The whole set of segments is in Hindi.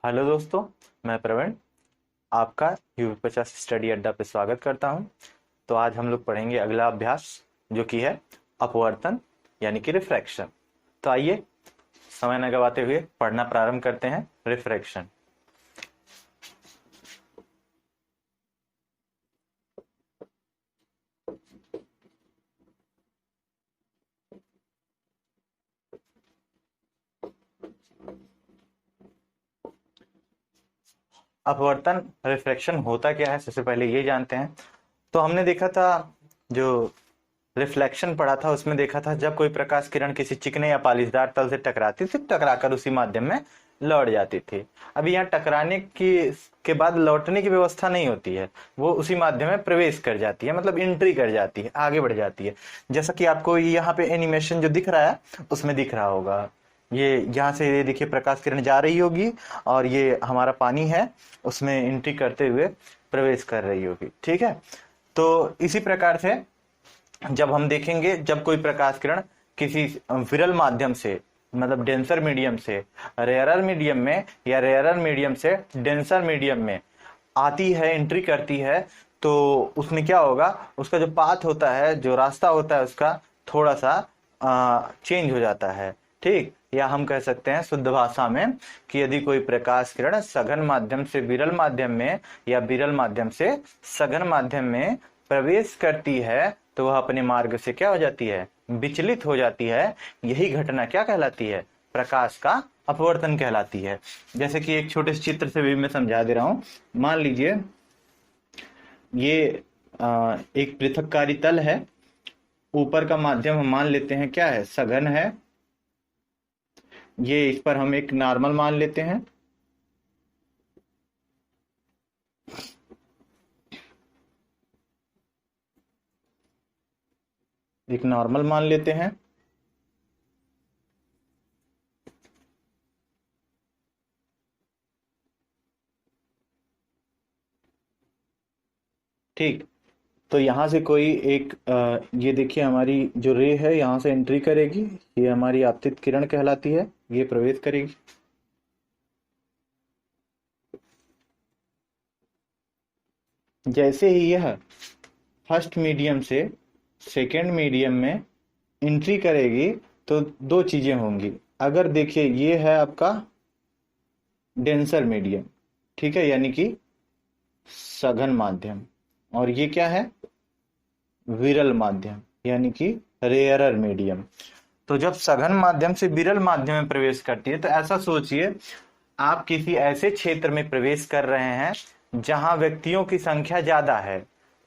हेलो दोस्तों, मैं प्रवीण आपका UP50 स्टडी अड्डा पे स्वागत करता हूं। तो आज हम लोग पढ़ेंगे अगला अभ्यास जो कि है अपवर्तन यानी कि रिफ्रैक्शन। तो आइए समय न गवाते हुए पढ़ना प्रारंभ करते हैं। रिफ्रैक्शन। अपवर्तन रिफ्रैक्शन होता क्या है, सबसे पहले ये जानते हैं। तो हमने देखा था, जो रिफ्लेक्शन पढ़ा था उसमें देखा था, जब कोई प्रकाश किरण किसी चिकने या पालिशदार तल से टकराती थी, टकराकर उसी माध्यम में लौट जाती थी। अभी यहाँ टकराने की के बाद लौटने की व्यवस्था नहीं होती है, वो उसी माध्यम में प्रवेश कर जाती है, मतलब एंट्री कर जाती है, आगे बढ़ जाती है। जैसा कि आपको यहाँ पे एनिमेशन जो दिख रहा है उसमें दिख रहा होगा, ये यहाँ से ये देखिए प्रकाश किरण जा रही होगी और ये हमारा पानी है, उसमें एंट्री करते हुए प्रवेश कर रही होगी। ठीक है, तो इसी प्रकार से जब हम देखेंगे, जब कोई प्रकाश किरण किसी विरल माध्यम से, मतलब डेंसर मीडियम से रेयरर मीडियम में या रेयरर मीडियम से डेंसर मीडियम में आती है, एंट्री करती है, तो उसमें क्या होगा, उसका जो पाथ होता है, जो रास्ता होता है उसका थोड़ा सा चेंज हो जाता है। ठीक, या हम कह सकते हैं शुद्ध भाषा में कि यदि कोई प्रकाश किरण सघन माध्यम से विरल माध्यम में या विरल माध्यम से सघन माध्यम में प्रवेश करती है तो वह अपने मार्ग से क्या हो जाती है, विचलित हो जाती है। यही घटना क्या कहलाती है, प्रकाश का अपवर्तन कहलाती है। जैसे कि एक छोटे से चित्र से भी मैं समझा दे रहा हूं। मान लीजिए ये एक पृथककारी तल है, ऊपर का माध्यम हम मान लेते हैं क्या है, सघन है। ये इस पर हम एक नॉर्मल मान लेते हैं। एक नॉर्मल मान लेते हैं। ठीक, तो यहां से कोई एक ये देखिए हमारी जो रे है यहां से एंट्री करेगी, ये हमारी आपतित किरण कहलाती है, ये प्रवेश करेगी। जैसे ही यह फर्स्ट मीडियम से सेकेंड मीडियम में एंट्री करेगी तो दो चीजें होंगी। अगर देखिए ये है आपका डेंसर मीडियम, ठीक है, यानी कि सघन माध्यम, और ये क्या है, विरल माध्यम यानी कि रेयरर मीडियम। तो जब सघन माध्यम से विरल माध्यम में प्रवेश करती है तो ऐसा सोचिए, आप किसी ऐसे क्षेत्र में प्रवेश कर रहे हैं जहां व्यक्तियों की संख्या ज्यादा है,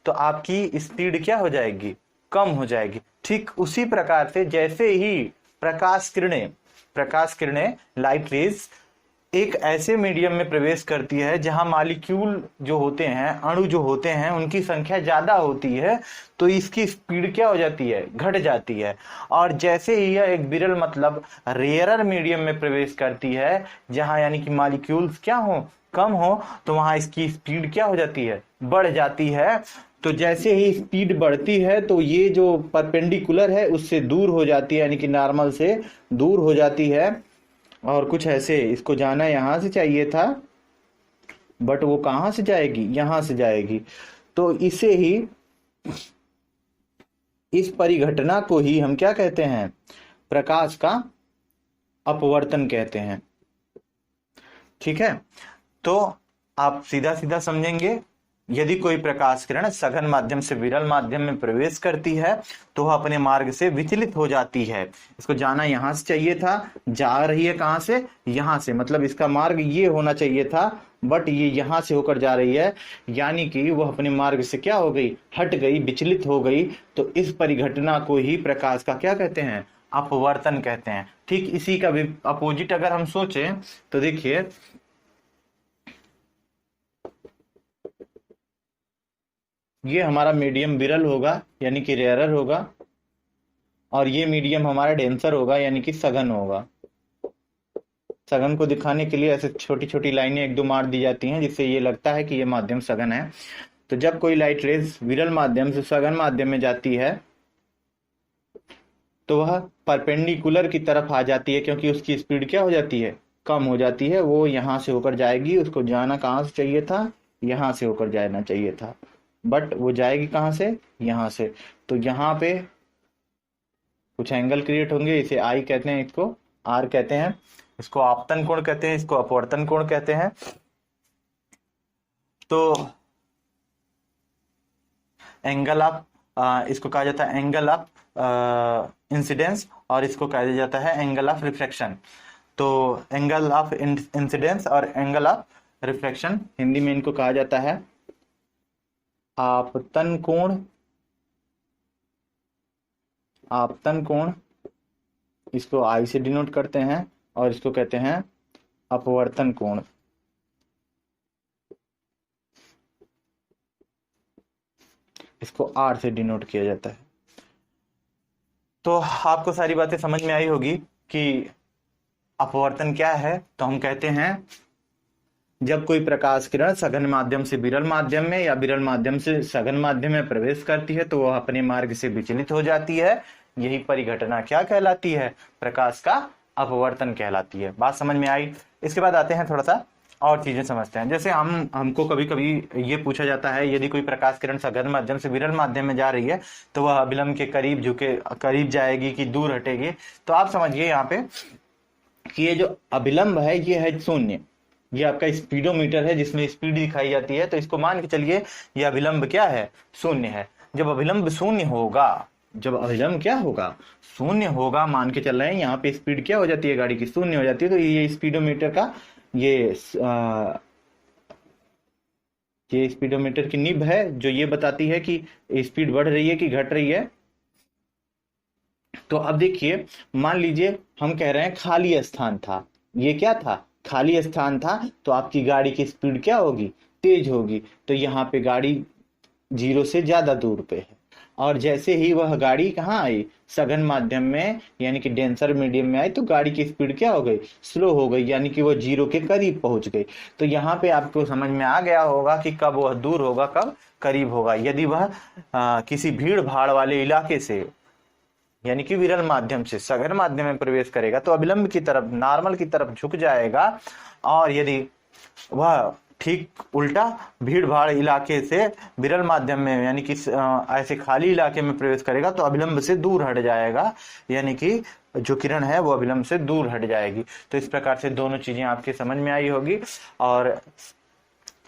तो आपकी स्पीड क्या हो जाएगी, कम हो जाएगी। ठीक उसी प्रकार से जैसे ही प्रकाश किरणें लाइट रेज एक ऐसे मीडियम में प्रवेश करती है जहां मॉलिक्यूल जो होते हैं, अणु जो होते हैं, उनकी संख्या ज्यादा होती है, तो इसकी स्पीड क्या हो जाती है, घट जाती है। और जैसे ही यह एक विरल मतलब रेयरर मीडियम में प्रवेश करती है जहां यानी कि मॉलिक्यूल्स क्या हो, कम हो, तो वहां इसकी स्पीड क्या हो जाती है, बढ़ जाती है। तो जैसे ही स्पीड बढ़ती है तो ये जो परपेंडिकुलर है उससे दूर हो जाती है, यानी कि नॉर्मल से दूर हो जाती है। और कुछ ऐसे, इसको जाना यहां से चाहिए था बट वो कहां से जाएगी, यहां से जाएगी। तो इसे ही, इस परिघटना को ही हम क्या कहते हैं, प्रकाश का अपवर्तन कहते हैं। ठीक है, तो आप सीधा सीधा समझेंगे, यदि कोई प्रकाश किरण सघन माध्यम से विरल माध्यम में प्रवेश करती है तो वह अपने मार्ग से विचलित हो जाती है। इसको जाना यहां से चाहिए था, जा रही है कहां से, यहां से, मतलब इसका मार्ग ये होना चाहिए था, बट ये यहां से होकर जा रही है, यानी कि वह अपने मार्ग से क्या हो गई, हट गई, विचलित हो गई। तो इस परिघटना को ही प्रकाश का क्या कहते हैं, अपवर्तन कहते हैं। ठीक इसी का भी अपोजिट अगर हम सोचें तो देखिए, ये हमारा मीडियम विरल होगा यानी कि रेयरर होगा, और ये मीडियम हमारा डेंसर होगा यानी कि सघन होगा। सघन को दिखाने के लिए ऐसे छोटी छोटी लाइनें एक दो मार दी जाती हैं जिससे ये लगता है कि ये माध्यम सघन है। तो जब कोई लाइट रेज विरल माध्यम से सघन माध्यम में जाती है तो वह परपेंडिकुलर की तरफ आ जाती है, क्योंकि उसकी स्पीड क्या हो जाती है, कम हो जाती है, वो यहाँ से होकर जाएगी, उसको जाना कहाँ से चाहिए था, यहाँ से होकर जाना चाहिए था, बट वो जाएगी कहाँ से, यहाँ से। तो यहाँ पे कुछ एंगल क्रिएट होंगे, इसे आई कहते हैं, इसको आर कहते हैं, इसको आपतन कोण कहते हैं, इसको अपवर्तन कोण कहते हैं। तो एंगल ऑफ इसको कहा जाता है एंगल ऑफ इंसिडेंस, और इसको कहा जाता है एंगल ऑफ रिफ्रैक्शन। तो एंगल ऑफ इंसिडेंस और एंगल ऑफ रिफ्रैक्शन, हिंदी में इनको कहा जाता है आपतन कोण, आपतन कोण, इसको आई से डिनोट करते हैं, और इसको कहते हैं अपवर्तन कोण। इसको आर से डिनोट किया जाता है। तो आपको सारी बातें समझ में आई होगी कि अपवर्तन क्या है। तो हम कहते हैं जब कोई प्रकाश किरण सघन माध्यम से विरल माध्यम में या विरल माध्यम से सघन माध्यम में प्रवेश करती है तो वह अपने मार्ग से विचलित हो जाती है। यही परिघटना क्या कहलाती है, प्रकाश का अपवर्तन कहलाती है। बात समझ में आई। इसके बाद आते हैं थोड़ा सा और चीजें समझते हैं। जैसे हमको कभी कभी ये पूछा जाता है, यदि कोई प्रकाश किरण सघन माध्यम से विरल माध्यम में जा रही है तो वह अभिलंब के करीब जाएगी कि दूर हटेगी। तो आप समझिए यहाँ पे कि ये जो अभिलंब है ये है शून्य, ये आपका स्पीडोमीटर है जिसमें स्पीड दिखाई जाती है। तो इसको मान के चलिए ये अभिलंब क्या है, शून्य है। जब अभिलंब शून्य होगा, जब अभिलंब क्या होगा, शून्य होगा, मान के चल रहे हैं, यहाँ पे स्पीड क्या हो जाती है गाड़ी की, शून्य हो जाती है। तो ये स्पीडोमीटर का ये स्पीडोमीटर की निब है जो ये बताती है कि स्पीड बढ़ रही है कि घट रही है। तो अब देखिए, मान लीजिए हम कह रहे हैं खाली स्थान था, ये क्या था, खाली स्थान था, तो आपकी गाड़ी की स्पीड क्या होगी, तेज होगी। तो यहाँ पे गाड़ी 0 से ज्यादा दूर पे है, और जैसे ही वह गाड़ी कहाँ आई, सघन माध्यम में यानी कि डेंसर मीडियम में आई, तो गाड़ी की स्पीड क्या हो गई, स्लो हो गई, यानी कि वो 0 के करीब पहुंच गई। तो यहाँ पे आपको समझ में आ गया होगा कि कब वह दूर होगा, कब करीब होगा। यदि वह किसी भीड़ भाड़ वाले इलाके से यानी कि विरल माध्यम से सघन माध्यम में प्रवेश करेगा तो अभिलंब की तरफ, नॉर्मल की तरफ झुक जाएगा। और यदि वह ठीक उल्टा भीड़ भाड़ इलाके से विरल माध्यम में यानी कि ऐसे खाली इलाके में प्रवेश करेगा तो अभिलंब से दूर हट जाएगा, यानी कि जो किरण है वो अभिलंब से दूर हट जाएगी। तो इस प्रकार से दोनों चीजें आपके समझ में आई होगी, और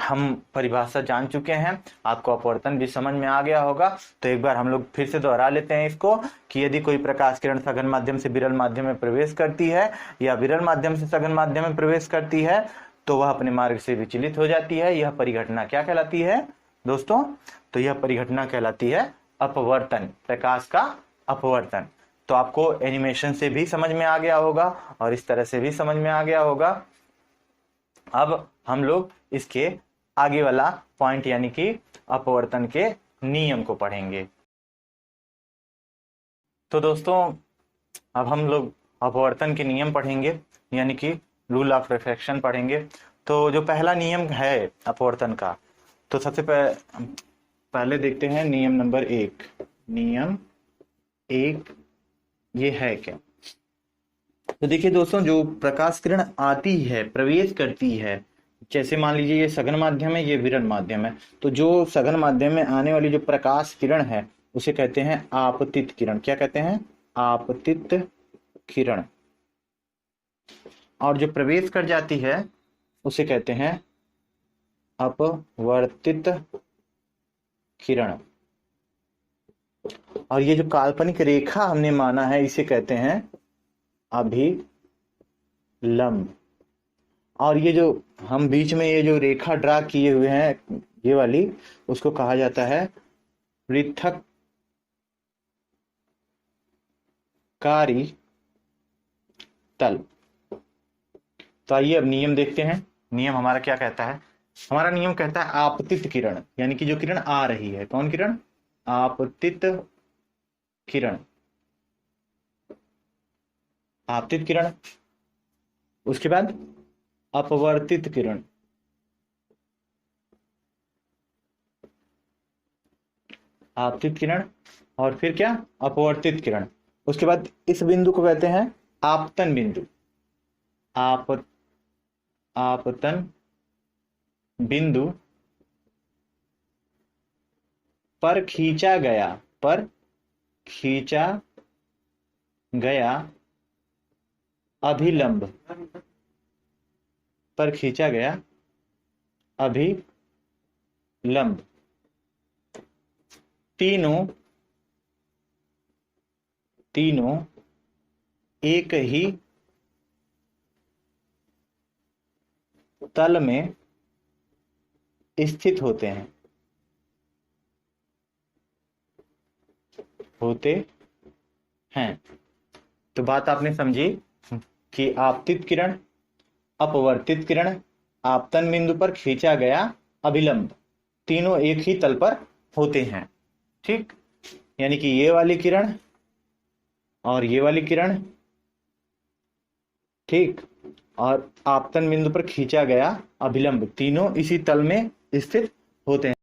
हम परिभाषा जान चुके हैं, आपको अपवर्तन भी समझ में आ गया होगा। तो एक बार हम लोग फिर से दोहरा लेते हैं इसको कि यदि कोई प्रकाश किरण सघन माध्यम से विरल माध्यम में प्रवेश करती है या विरल माध्यम से सघन माध्यम में प्रवेश करती है तो वह अपने मार्ग से विचलित हो जाती है। यह परिघटना क्या कहलाती है दोस्तों, तो यह परिघटना कहलाती है अपवर्तन, प्रकाश का अपवर्तन। तो आपको एनिमेशन से भी समझ में आ गया होगा और इस तरह से भी समझ में आ गया होगा। अब हम लोग इसके आगे वाला पॉइंट यानी कि अपवर्तन के नियम को पढ़ेंगे। तो दोस्तों अब हम लोग अपवर्तन के नियम पढ़ेंगे यानी कि रूल ऑफ रिफ्रैक्शन पढ़ेंगे। तो जो पहला नियम है अपवर्तन का, तो सबसे पहले देखते हैं नियम नंबर 1। नियम 1 ये है क्या, तो देखिए दोस्तों, जो प्रकाश किरण आती है, प्रवेश करती है, जैसे मान लीजिए ये सघन माध्यम है, ये विरल माध्यम है, तो जो सघन माध्यम में आने वाली जो प्रकाश किरण है उसे कहते हैं आपतित किरण। क्या कहते हैं, आपतित किरण। और जो प्रवेश कर जाती है उसे कहते हैं अपवर्तित किरण। और ये जो काल्पनिक रेखा हमने माना है इसे कहते हैं अभिलंब। और ये जो हम बीच में ये जो रेखा ड्रा किए हुए हैं ये वाली, उसको कहा जाता है पृथक्कारी तल। तो आइए अब नियम देखते हैं। नियम हमारा क्या कहता है, हमारा नियम कहता है आपतित किरण, यानी कि जो किरण आ रही है, कौन किरण, आपतित किरण, आपतित किरण। उसके बाद अपवर्तित किरण, आपतित किरण, और फिर क्या, अपवर्तित किरण। उसके बाद इस बिंदु को कहते हैं आपतन बिंदु, आपतन आपतन बिंदु पर खींचा गया, पर खींचा गया अभिलंब, पर खींचा गया अभिलंब तीनों तीनों एक ही तल में स्थित होते हैं, होते हैं। तो बात आपने समझी कि आपतित किरण, अपवर्तित किरण, आपतन बिंदु पर खींचा गया अभिलंब, तीनों एक ही तल पर होते हैं। ठीक, यानी कि ये वाली किरण और ये वाली किरण, ठीक, और आपतन बिंदु पर खींचा गया अभिलंब, तीनों इसी तल में स्थित होते